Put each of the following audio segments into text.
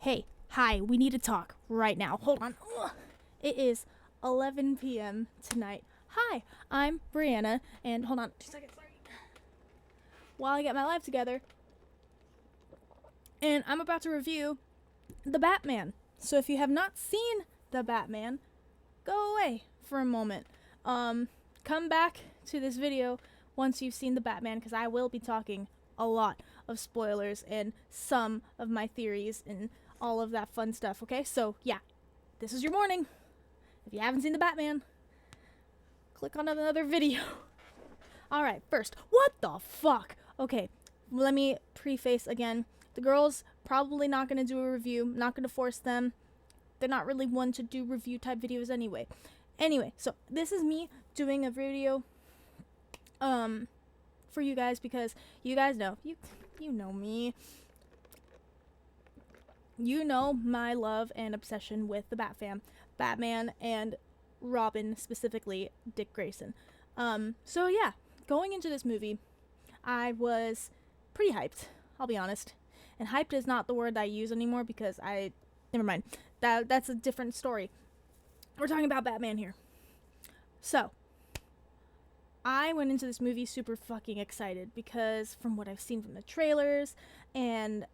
Hey, hi, we need to talk right now. Hold on. Ugh. It is 11 p.m. tonight. Hi, I'm Brianna, and hold on 2 seconds, sorry. While I get my life together, and I'm about to review The Batman. So if you have not seen The Batman, go away for a moment. Come back to this video once you've seen The Batman, because I will be talking a lot of spoilers and some of my theories and all of that fun stuff, okay? So, yeah, this is your warning. If you haven't seen The Batman, click on another video. Alright, first, what the fuck? Okay, let me preface again. The girls probably not going to do a review. Not going to force them. They're not really one to do review type videos anyway. Anyway, so this is me doing a video for you guys because you guys know. You know me. You know my love and obsession with the Batman and Robin, specifically Dick Grayson. So yeah, going into this movie, I was pretty hyped, I'll be honest. And hyped is not the word I use anymore because never mind. That's a different story. We're talking about Batman here. So, I went into this movie super fucking excited because from what I've seen from the trailers and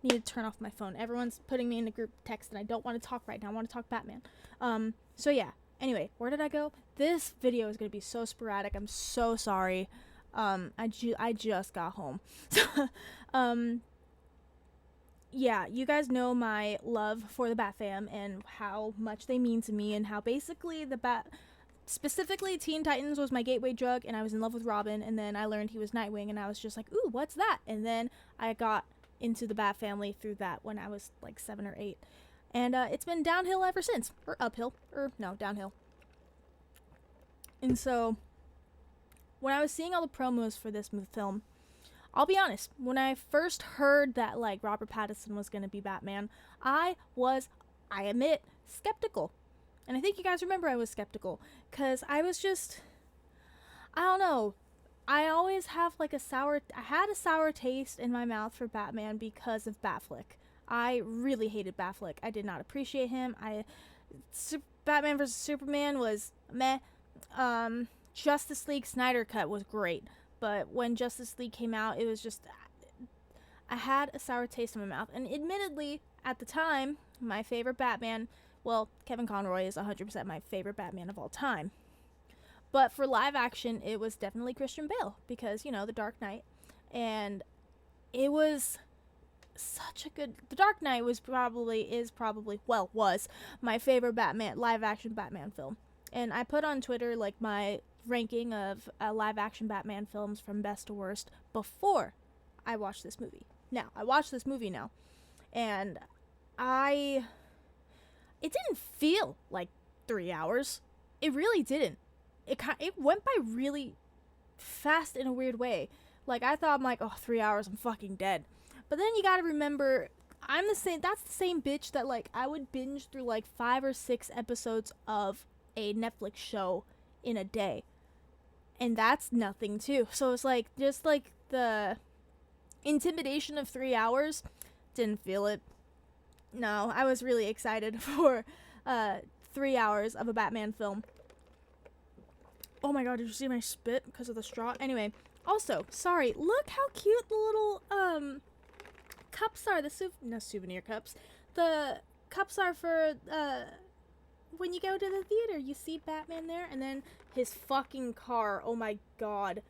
need to turn off my phone. Everyone's putting me in a group text and I don't want to talk right now. I want to talk Batman. So yeah. Anyway, where did I go? This video is going to be so sporadic. I'm so sorry. I just got home. Yeah, you guys know my love for the Batfam and how much they mean to me and how basically specifically Teen Titans was my gateway drug and I was in love with Robin and then I learned he was Nightwing and I was just like, ooh, what's that? And then I got into the Bat family through that when I was like 7 or 8. And it's been downhill ever since. Or uphill. Or no, downhill. And so, when I was seeing all the promos for this film, I'll be honest, when I first heard that like Robert Pattinson was going to be Batman, I admit, skeptical. And I think you guys remember I was skeptical. Because I was just, I don't know. I always have like I had a sour taste in my mouth for Batman because of Batfleck. I really hated Batfleck. I did not appreciate him. Batman vs. Superman was meh. Justice League Snyder Cut was great. But when Justice League came out, it was just, I had a sour taste in my mouth. And admittedly, at the time, my favorite Batman, well, Kevin Conroy is 100% my favorite Batman of all time. But for live action, it was definitely Christian Bale because, you know, The Dark Knight. And it was such a good... The Dark Knight was my favorite live action Batman film. And I put on Twitter, like, my ranking of live action Batman films from best to worst before I watched this movie. Now, I watched this movie now. And it didn't feel like 3 hours. It really didn't. It went by really fast in a weird way. Like, I thought, I'm like, 3 hours, I'm fucking dead. But then you gotta remember, that's the same bitch that, like, I would binge through, like, 5 or 6 episodes of a Netflix show in a day. And that's nothing, too. So it's, like, just, like, the intimidation of 3 hours, didn't feel it. No, I was really excited for 3 hours of a Batman film. Oh my god, did you see my spit because of the straw? Anyway, also, sorry, look how cute the little, cups are. No, souvenir cups. The cups are for, when you go to the theater. You see Batman there, and then his fucking car. Oh my god.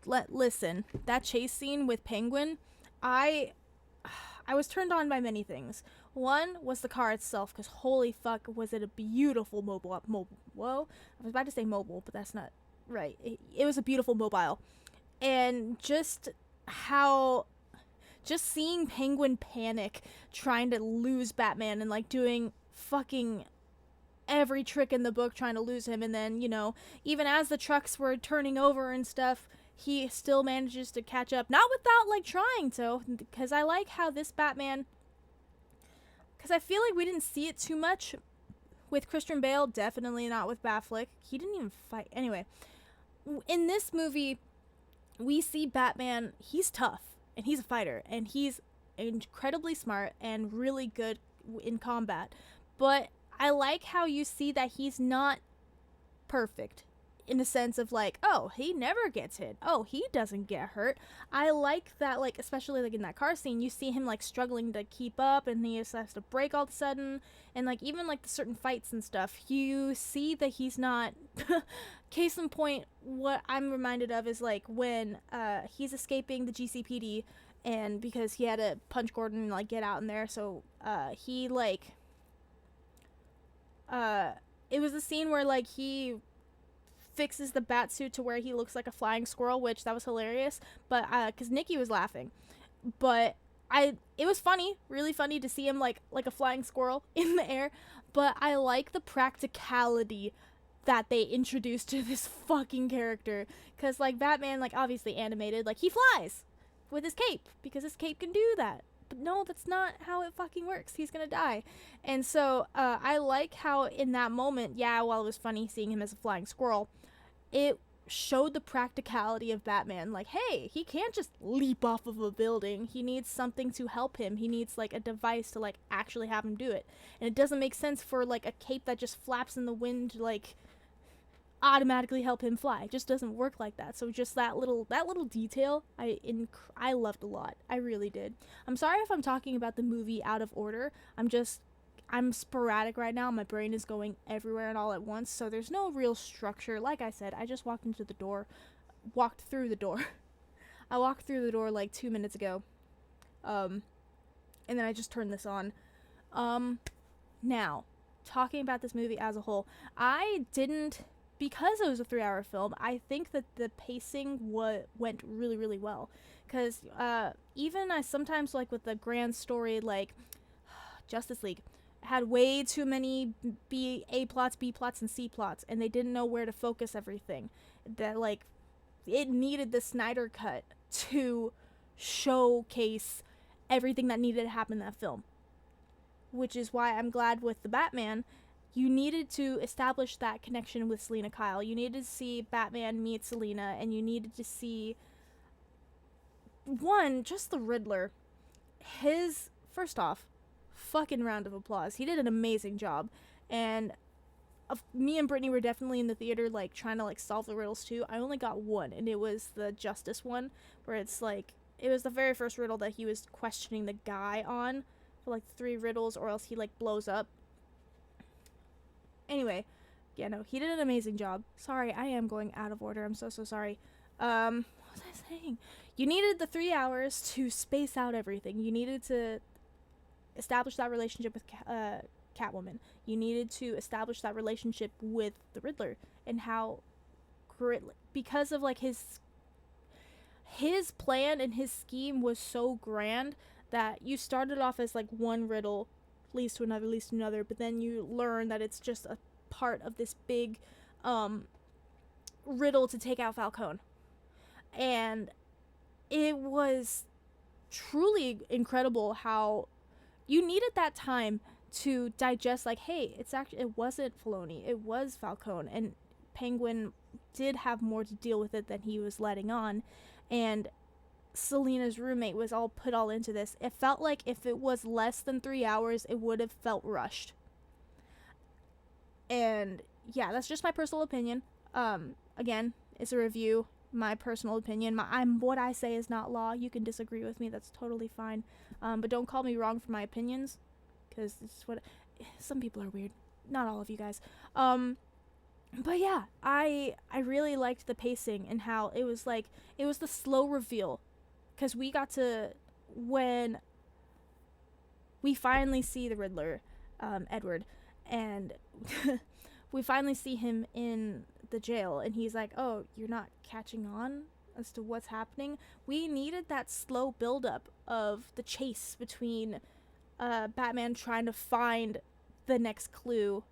Listen, that chase scene with Penguin, I was turned on by many things. One was the car itself, because holy fuck, was it a beautiful mobile. Whoa, I was about to say mobile, but that's not right. It was a beautiful mobile. And just seeing Penguin panic, trying to lose Batman, and like doing fucking every trick in the book trying to lose him, and then, you know, even as the trucks were turning over and stuff, he still manages to catch up. Not without, like, trying to, because I like how this Batman... Because I feel like we didn't see it too much with Christian Bale, definitely not with Batfleck. He didn't even fight. Anyway, in this movie, we see Batman, he's tough, and he's a fighter, and he's incredibly smart and really good in combat. But I like how you see that he's not perfect in the sense of like, oh, he never gets hit. Oh, he doesn't get hurt. I like that, like, especially like in that car scene, you see him like struggling to keep up and he just has to break all of a sudden. And like even like the certain fights and stuff, you see that he's not case in point, what I'm reminded of is like when he's escaping the GCPD, and because he had to punch Gordon and like get out in there, so he like it was the scene where like he fixes the bat suit to where he looks like a flying squirrel, which that was hilarious, but because Nikki was laughing, but it was funny, really funny to see him like a flying squirrel in the air. But I like the practicality that they introduced to this fucking character, because like Batman, like obviously animated, like he flies with his cape because his cape can do that. But no, that's not how it fucking works. He's gonna die. And so I like how in that moment, yeah, while it was funny seeing him as a flying squirrel, it showed the practicality of Batman. Like, hey, he can't just leap off of a building. He needs something to help him. He needs like a device to like actually have him do it. And it doesn't make sense for like a cape that just flaps in the wind to like automatically help him fly. It just doesn't work like that. So just that little detail I loved a lot. I really did. I'm sorry if I'm talking about the movie out of order. I'm sporadic right now. My brain is going everywhere and all at once, so there's no real structure. Like I said, I just walked through the door. I walked through the door like 2 minutes ago. And then I just turned this on. Now, talking about this movie as a whole, because it was a 3-hour film, I think that the pacing went really, really well. Because even I sometimes, like with the grand story, like Justice League, had way too many A plots, B plots, and C plots, and they didn't know where to focus everything. That like it needed the Snyder cut to showcase everything that needed to happen in that film. Which is why I'm glad with the Batman, you needed to establish that connection with Selina Kyle. You needed to see Batman meet Selina, and you needed to see just the Riddler. First off, fucking round of applause. He did an amazing job. And me and Brittany were definitely in the theater like trying to like solve the riddles too. I only got one, and it was the justice one, where it's like it was the very first riddle that he was questioning the guy on for like 3 riddles, or else he like blows up. Anyway, yeah, no, he did an amazing job. Sorry, I am going out of order. I'm so sorry. What was I saying? You needed the 3 hours to space out everything. You needed to establish that relationship with Catwoman. You needed to establish that relationship with the Riddler, and how because of like his plan and his scheme was so grand that you started off as like one riddle leads to another, but then you learn that it's just a part of this big riddle to take out Falcone. And it was truly incredible how you needed that time to digest, like, hey, it wasn't Filoni, it was Falcone, and Penguin did have more to deal with it than he was letting on, and Selina's roommate was all put into this. It felt like if it was less than 3 hours, it would have felt rushed. And yeah, that's just my personal opinion. Again, it's a review, my personal opinion. What I say is not law. You can disagree with me, that's totally fine. But don't call me wrong for my opinions, because this is what some people are weird. Not all of you guys. But yeah, I really liked the pacing and how it was the slow reveal, because we got to, when we finally see the Riddler, Edward, and we finally see him in the jail, and he's like, oh, you're not catching on as to what's happening. We needed that slow buildup of the chase between Batman trying to find the next clue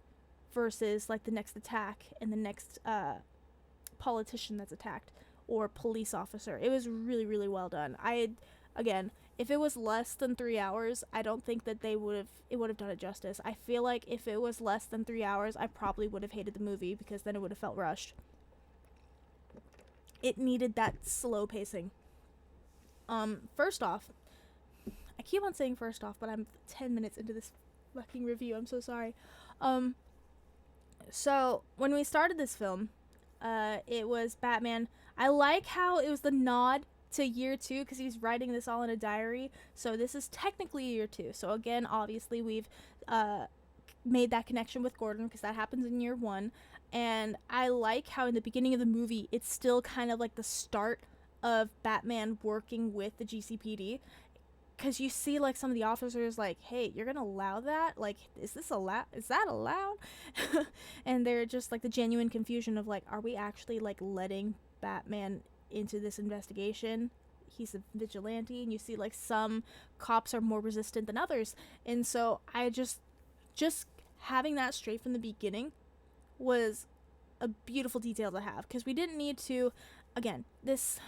versus like the next attack and the next politician that's attacked or police officer. It was really, really well done. Again, if it was less than 3 hours, I don't think that it would have done it justice. I feel like if it was less than 3 hours, I probably would have hated the movie, because then it would have felt rushed. It needed that slow pacing. First off, I keep on saying first off, but I'm 10 minutes into this fucking review. I'm so sorry. So when we started this film, it was Batman. I like how it was the nod to year 2 because he's writing this all in a diary. So this is technically year 2. So again, obviously we've made that connection with Gordon because that happens in year 1. And I like how in the beginning of the movie, it's still kind of like the start of Batman working with the GCPD. Because you see, like, some of the officers, like, hey, you're going to allow that? Like, is that allowed? And they're just, like, the genuine confusion of, like, are we actually, like, letting Batman into this investigation? He's a vigilante, and you see, like, some cops are more resistant than others. And so I just having that straight from the beginning was a beautiful detail to have. Because we didn't need to, again, this...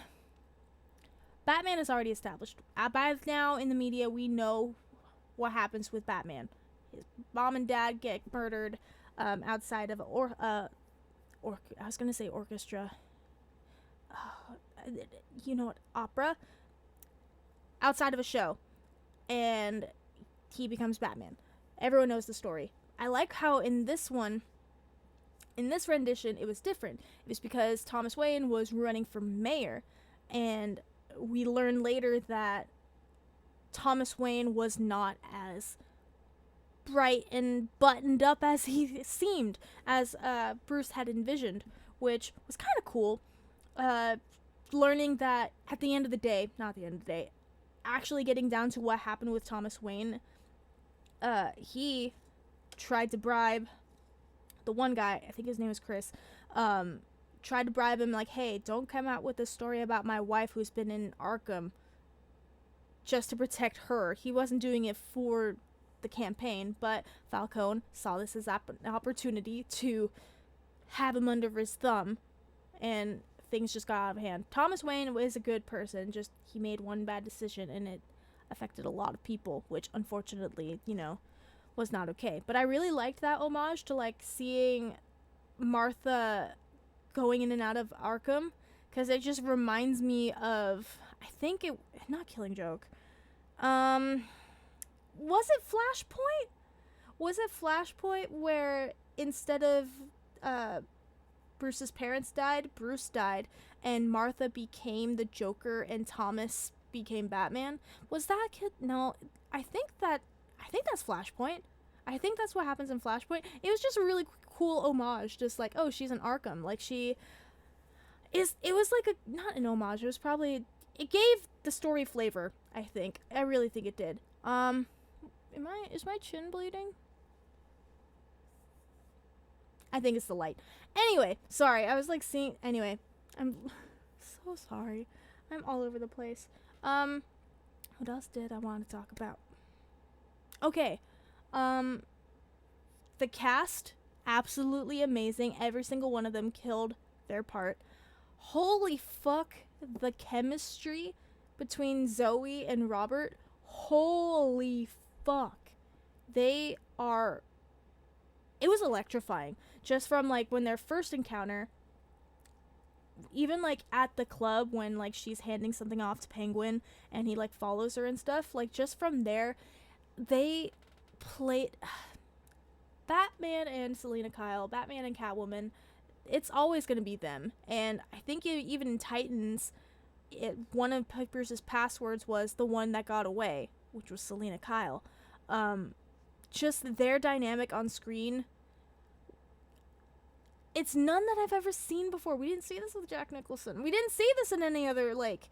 Batman is already established. By now in the media, we know what happens with Batman. His mom and dad get murdered outside of I was going to say orchestra. You know what? Opera. Outside of a show. And he becomes Batman. Everyone knows the story. I like how in this rendition, it was different. It was because Thomas Wayne was running for mayor. And we learn later that Thomas Wayne was not as bright and buttoned up as he seemed, as Bruce had envisioned, which was kind of cool. Learning that at the end of the day, actually getting down to what happened with Thomas Wayne, he tried to bribe the one guy, I think his name is Chris, tried to bribe him, like, hey, don't come out with a story about my wife who's been in Arkham just to protect her. He wasn't doing it for the campaign, but Falcone saw this as an opportunity to have him under his thumb, and things just got out of hand. Thomas Wayne is a good person, just he made one bad decision, and it affected a lot of people, which unfortunately, was not okay. But I really liked that homage to, like, seeing Martha going in and out of Arkham, because it just reminds me of, I think it, not Killing Joke, was it Flashpoint? Was it Flashpoint where instead of Bruce's parents died, Bruce died, and Martha became the Joker and Thomas became Batman? Was that kid? No, I think that's Flashpoint. I think that's what happens in Flashpoint. It was just a really cool homage, just like, oh, she's in Arkham, like it was like not an homage, it gave the story flavor, I think. I really think it did. Is my chin bleeding? I think it's the light. Anyway, sorry, I was like anyway, I'm so sorry. I'm all over the place. What else did I want to talk about? Okay, the cast, absolutely amazing. Every single one of them killed their part. Holy fuck, the chemistry between Zoe and Robert. Holy fuck. It was electrifying. Just from, like, when their first encounter, even, like, at the club when, like, she's handing something off to Penguin and he, like, follows her and stuff. Like, just from there, they played... Batman and Selena Kyle, Batman and Catwoman, it's always going to be them. And I think even in Titans, one of Bruce's passwords was the one that got away, which was Selena Kyle. Just their dynamic on screen, it's none that I've ever seen before. We didn't see this with Jack Nicholson. We didn't see this in any other, like,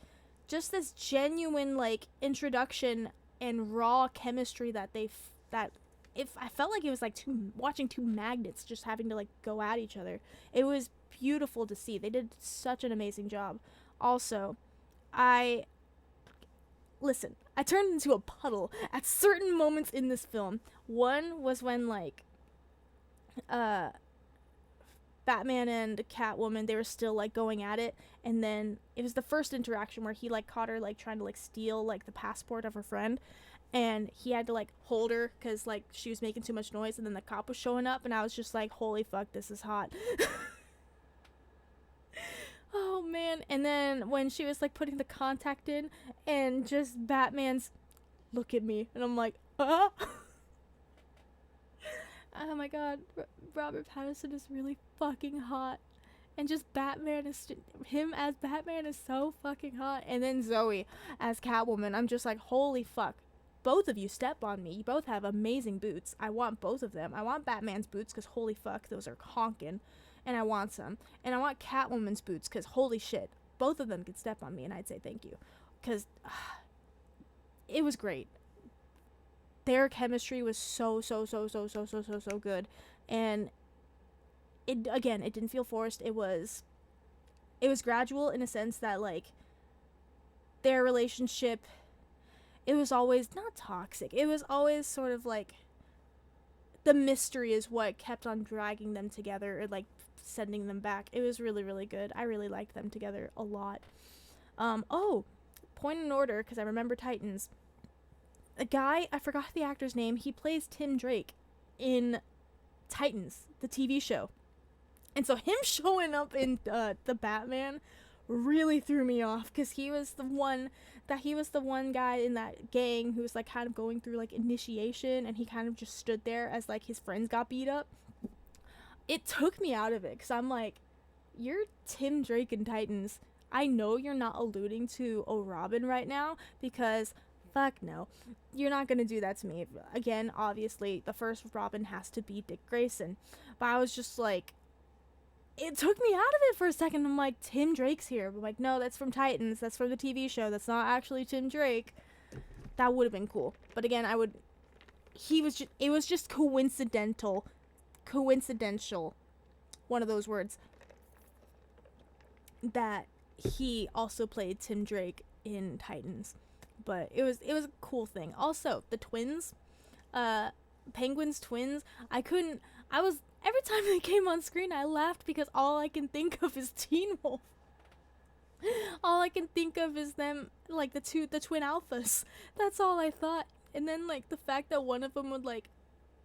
just this genuine, like, introduction and raw chemistry that I felt like it was like watching two magnets just having to, like, go at each other. It was beautiful to see. They did such an amazing job. Also, I turned into a puddle at certain moments in this film. One was when, like, Batman and Catwoman, they were still, like, going at it, and then it was the first interaction where he, like, caught her, like, trying to, like, steal, like, the passport of her friend, and he had to, like, hold her because, like, she was making too much noise, and then the cop was showing up, and I was just like, holy fuck, this is hot. Oh man. And then when she was, like, putting the contact in, and just Batman's look at me. And I'm like, Oh my god, Robert Pattinson is really fucking hot. And just him as Batman is so fucking hot. And then Zoe as Catwoman, I'm just like, holy fuck. Both of you step on me. You both have amazing boots. I want both of them. I want Batman's boots because holy fuck, those are honking. And I want some. And I want Catwoman's boots because holy shit. Both of them could step on me and I'd say thank you. Because it was great. Their chemistry was so good. And it didn't feel forced. It was gradual in a sense that, like, their relationship, it was always not toxic. It was always sort of like the mystery is what kept on dragging them together or like sending them back. It was really, really good. I really liked them together a lot. Point in order, because I remember Titans. A guy, I forgot the actor's name, he plays Tim Drake in Titans, the TV show. And so him showing up in the Batman really threw me off, because he was the one guy in that gang who was like kind of going through like initiation, and he kind of just stood there as like his friends got beat up. It took me out of it, because I'm like, you're Tim Drake in Titans. I know you're not alluding to Robin right now, because fuck no. You're not gonna do that to me. Again, obviously, the first Robin has to be Dick Grayson. But I was just like, it took me out of it for a second. I'm like, Tim Drake's here. I'm like, no, that's from Titans. That's from the TV show. That's not actually Tim Drake. That would have been cool. But again, it was just coincidental. One of those words. That he also played Tim Drake in Titans. But it was a cool thing. Also, the twins, Penguin's twins, every time they came on screen, I laughed because all I can think of is Teen Wolf. All I can think of is them, like, the twin alphas. That's all I thought. And then, like, the fact that one of them would, like,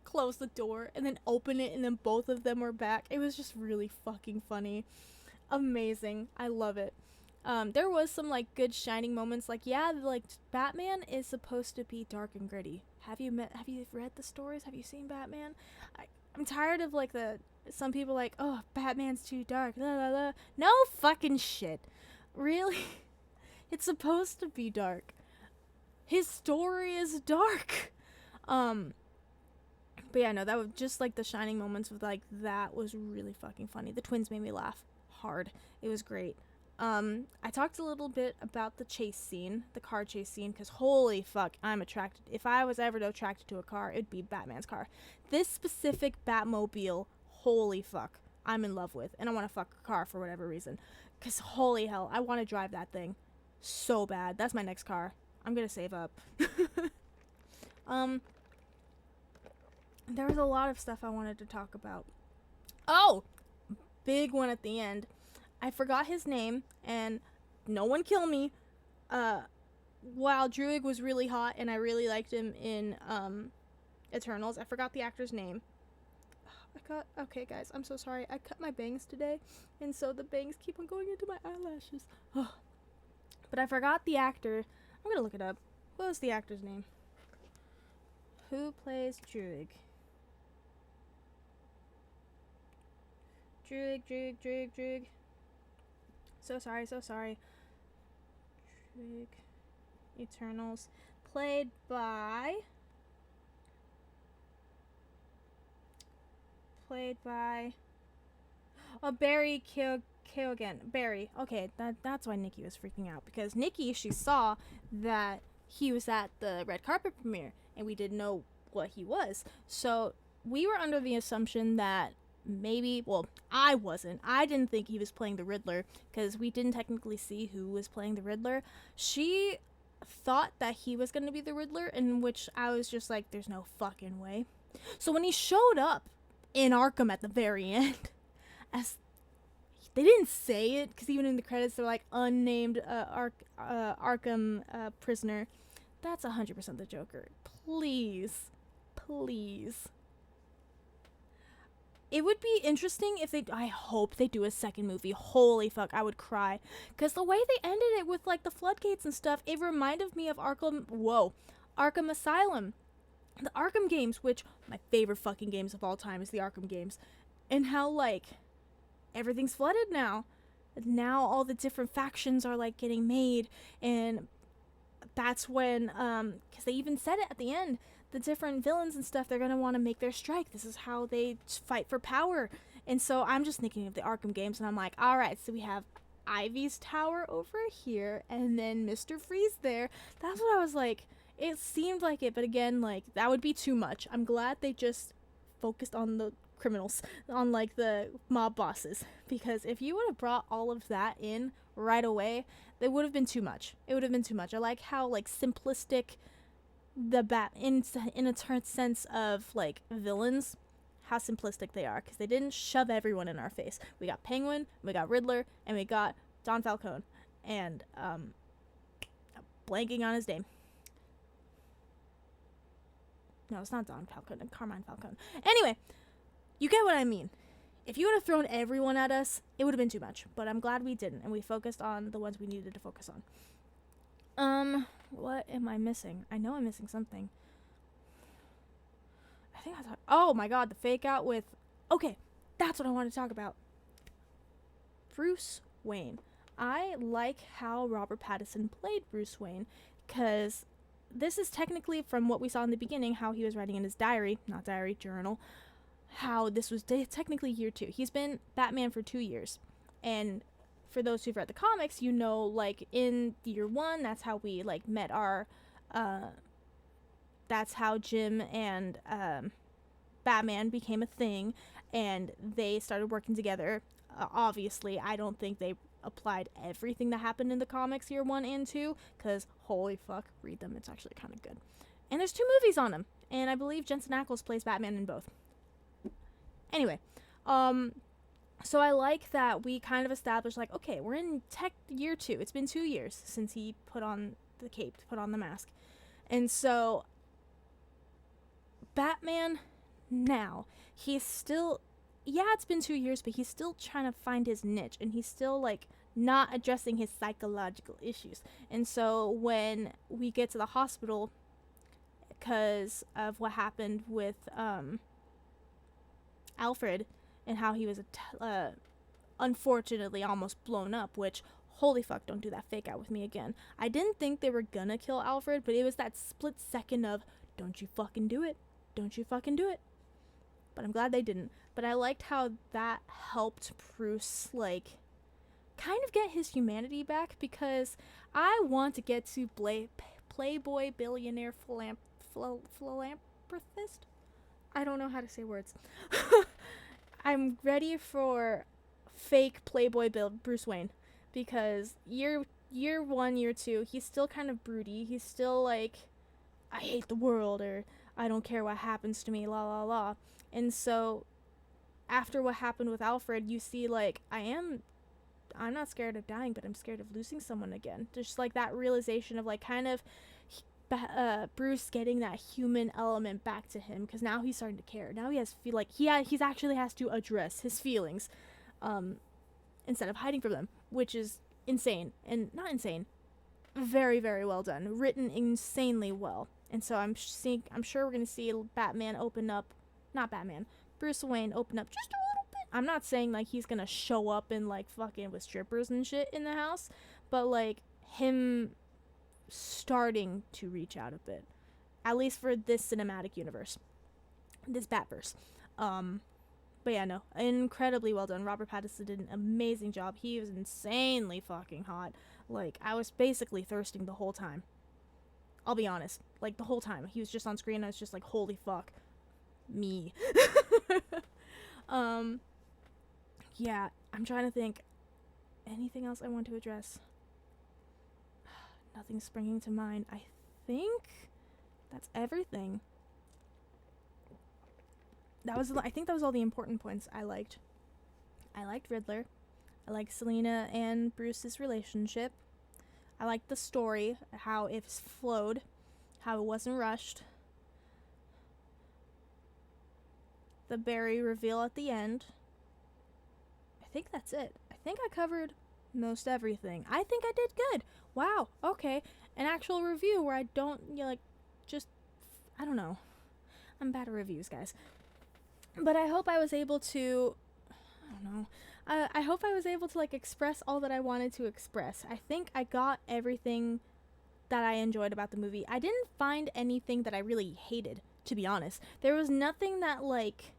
close the door and then open it and then both of them were back. It was just really fucking funny. Amazing. I love it. There was some, like, good shining moments. Like, yeah, like, Batman is supposed to be dark and gritty. Have you read the stories? Have you seen Batman? I'm tired of, like, some people like, oh, Batman's too dark. La, la, la. No fucking shit. Really? It's supposed to be dark. His story is dark. But yeah, no, that was just, like, the shining moments of, like, that was really fucking funny. The twins made me laugh hard. It was great. I talked a little bit about the chase scene, the car chase scene, because holy fuck, I'm attracted. If I was ever attracted to a car, it'd be Batman's car. This specific Batmobile, holy fuck, I'm in love with, and I want to fuck a car for whatever reason, because holy hell, I want to drive that thing so bad. That's my next car. I'm gonna save up. There was a lot of stuff I wanted to talk about. Oh, big one at the end. I forgot his name, and no one kill me. While Druig was really hot, and I really liked him in Eternals, I forgot the actor's name. Okay, guys, I'm so sorry. I cut my bangs today, and so the bangs keep on going into my eyelashes. But I forgot the actor. I'm gonna look it up. What was the actor's name? Who plays Druig? Druig. So sorry. Druig. Eternals. Played by... Oh, Barry Keoghan. Barry. Okay, that's why Nikki was freaking out. Because Nikki, she saw that he was at the red carpet premiere, and we didn't know what he was. So we were under the assumption that maybe, well, I didn't think he was playing the Riddler, because we didn't technically see who was playing the Riddler. She thought that he was going to be the Riddler, in which I was just like, there's no fucking way. So when he showed up in Arkham at the very end, as they didn't say it, because even in the credits they're like, unnamed Arkham prisoner. That's 100% the Joker. Please. It would be interesting if I hope they do a second movie. Holy fuck, I would cry. Because the way they ended it with, like, the floodgates and stuff, it reminded me of Arkham Arkham Asylum, the Arkham games, which my favorite fucking games of all time is the Arkham games, and how like everything's flooded now. Now all the different factions are like getting made, and that's when because they even said it at the end, the different villains and stuff, they're gonna want to make their strike. This is how they fight for power. And so I'm just thinking of the Arkham games, and I'm like, all right, so we have Ivy's tower over here, and then Mr. Freeze there. That's what I was like. It seemed like it, but again, like, that would be too much. I'm glad they just focused on the criminals, on like the mob bosses, because if you would have brought all of that in right away, it would have been too much. It would have been too much. I like how like simplistic the in a sense of like villains, how simplistic they are, because they didn't shove everyone in our face. We got Penguin, we got Riddler, and we got Don Falcone, and I'm blanking on his name. No, it's not Don Falcone, Carmine Falcone. Anyway, you get what I mean. If you would have thrown everyone at us, it would have been too much. But I'm glad we didn't, and we focused on the ones we needed to focus on. What am I missing? I know I'm missing something. I think I thought, oh my god, the fake out with, okay, that's what I want to talk about. Bruce Wayne. I like how Robert Pattinson played Bruce Wayne, because this is technically from what we saw in the beginning, how he was writing in his diary, not diary, journal, how this was technically year 2. He's been Batman for 2 years. And for those who've read the comics, you know, like, in year 1, that's how we, like, met our, that's how Jim and, Batman became a thing, and they started working together. Obviously, I don't think they applied everything that happened in the comics year 1 and 2, because holy fuck, read them, it's actually kind of good. And there's 2 movies on them, and I believe Jensen Ackles plays Batman in both. Anyway, so I like that we kind of established, like, okay, we're in year 2. It's been 2 years since he put on the cape, put on the mask. And so Batman now, he's still, yeah, it's been 2 years, but he's still trying to find his niche, and he's still, like, not addressing his psychological issues. And so when we get to the hospital, because of what happened with Alfred, and how he was unfortunately almost blown up, which, holy fuck, don't do that fake out with me again. I didn't think they were gonna kill Alfred, but it was that split second of, don't you fucking do it, don't you fucking do it. But I'm glad they didn't. But I liked how that helped Bruce, like, kind of get his humanity back, because I want to get to Playboy billionaire philanthropist. I don't know how to say words. I'm ready for fake Playboy Bruce Wayne, because year 1, year 2, he's still kind of broody. He's still like, I hate the world, or I don't care what happens to me, la la la. And so after what happened with Alfred, you see, like, I'm not scared of dying, but I'm scared of losing someone again. Just like that realization of, like, kind of Bruce getting that human element back to him, because now he's starting to care. Now he he's actually has to address his feelings, instead of hiding from them, which is insane. And not insane, very, very well done, written insanely well. And so I'm sure we're gonna see Bruce Wayne open up just a little bit. I'm not saying like he's gonna show up and like fucking with strippers and shit in the house, but like him starting to reach out a bit, at least for this cinematic universe, this Batverse. But yeah, no, incredibly well done. Robert Pattinson did an amazing job. He was insanely fucking hot. Like, I was basically thirsting the whole time. I'll be honest, like the whole time he was just on screen, I was just like, holy fuck me. Yeah, I'm trying to think anything else I want to address. Nothing's springing to mind. I think that's everything. I think that was all the important points I liked. I liked Riddler. I liked Selina and Bruce's relationship. I liked the story, how it flowed, how it wasn't rushed. The Barry reveal at the end. I think that's it. I think I covered most everything. I think I did good. Wow, okay. An actual review where I don't, just, I don't know. I'm bad at reviews, guys. But I hope I was able to, I don't know. I hope I was able to, like, express all that I wanted to express. I think I got everything that I enjoyed about the movie. I didn't find anything that I really hated, to be honest. There was nothing that, like,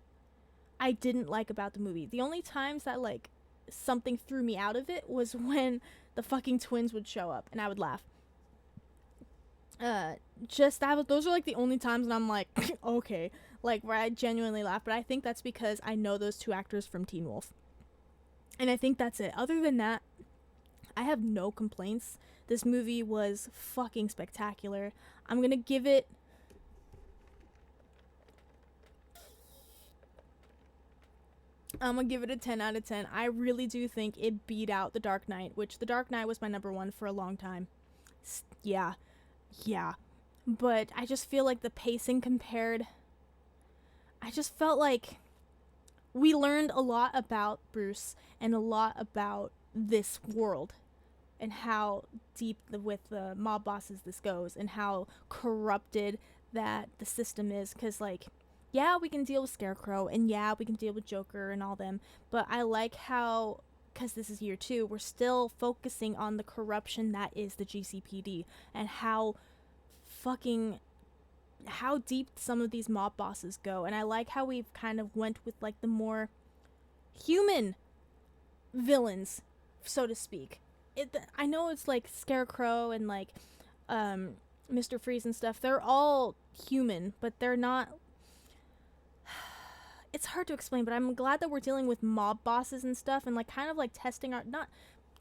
I didn't like about the movie. The only times that, like, something threw me out of it was when the fucking twins would show up and I would laugh. Those are, like, the only times when I'm like, okay, like, where I genuinely laugh. But I think that's because I know those two actors from Teen Wolf. And I think that's it. Other than that, I have no complaints. This movie was fucking spectacular. I'm gonna give it a 10 out of 10. I really do think it beat out The Dark Knight, which The Dark Knight was my number one for a long time. Yeah. But I just feel like the pacing compared, I just felt like we learned a lot about Bruce and a lot about this world and how deep with the mob bosses this goes and how corrupted that the system is. Because, like, yeah, we can deal with Scarecrow and yeah, we can deal with Joker and all them, but I like how, because this is year 2, we're still focusing on the corruption that is the GCPD and how deep some of these mob bosses go. And I like how we've kind of went with, like, the more human villains, so to speak. I know it's like Scarecrow and, like, Mr. Freeze and stuff, they're all human, but they're not. It's hard to explain, but I'm glad that we're dealing with mob bosses and stuff and, like, kind of, like, not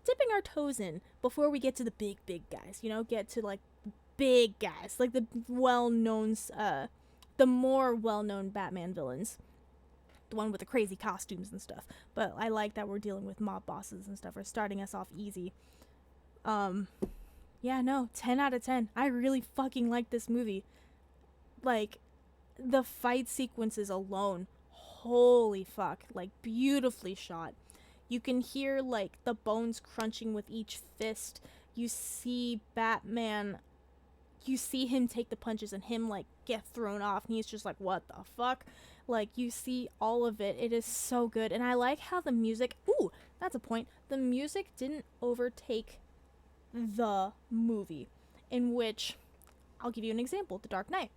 dipping our toes in before we get to the big guys, you know, get to, like, big guys, like the more well-known Batman villains, the one with the crazy costumes and stuff. But I like that we're dealing with mob bosses and stuff. We're starting us off easy. Yeah, no, 10 out of 10. I really fucking like this movie. Like, the fight sequences alone, holy fuck, like, beautifully shot. You can hear, like, the bones crunching with each fist. You see Batman, you see him take the punches and him, like, get thrown off, and he's just like, what the fuck? Like, you see all of it. It is so good. And I like how the music, ooh, that's a point, the music didn't overtake the movie, in which, I'll give you an example, The Dark Knight.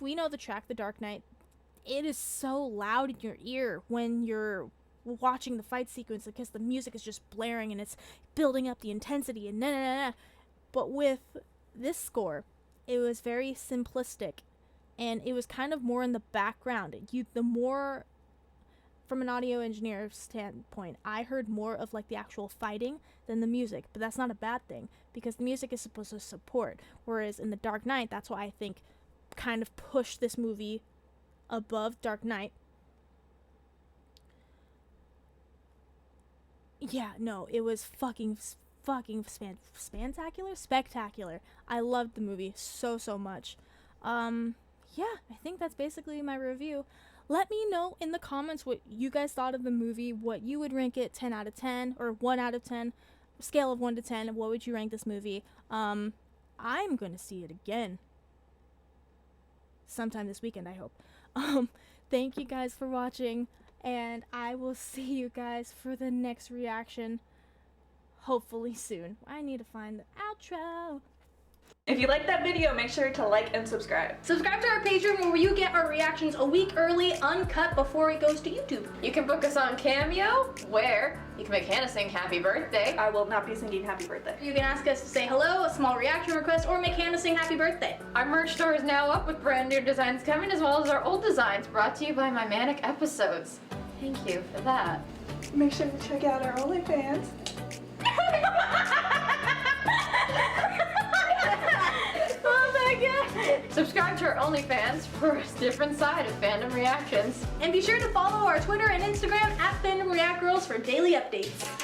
We know the track, The Dark Knight. It is so loud in your ear when you're watching the fight sequence because the music is just blaring and it's building up the intensity and na. But with this score, it was very simplistic and it was kind of more in the background. The more, from an audio engineer standpoint, I heard more of, like, the actual fighting than the music, but that's not a bad thing because the music is supposed to support, whereas in The Dark Knight, that's why I think kind of pushed this movie above Dark Knight. Yeah, no, it was fucking spectacular. I loved the movie so much. Yeah, I think that's basically my review. Let me know in the comments what you guys thought of the movie, what you would rank it, 10 out of 10 or 1 out of 10, scale of 1 to 10, what would you rank this movie? I'm going to see it again sometime this weekend, I hope. Thank you guys for watching, and I will see you guys for the next reaction, hopefully soon. I need to find the outro. If you liked that video, make sure to like and subscribe. Subscribe to our Patreon where you get our reactions a week early, uncut, before it goes to YouTube. You can book us on Cameo, where you can make Hannah sing happy birthday. I will not be singing happy birthday. You can ask us to say hello, a small reaction request, or make Hannah sing happy birthday. Our merch store is now up with brand new designs coming, as well as our old designs brought to you by my Manic Episodes. Thank you for that. Make sure to check out our OnlyFans. Subscribe to our OnlyFans for a different side of fandom reactions. And be sure to follow our Twitter and Instagram @FandomReactGirls for daily updates.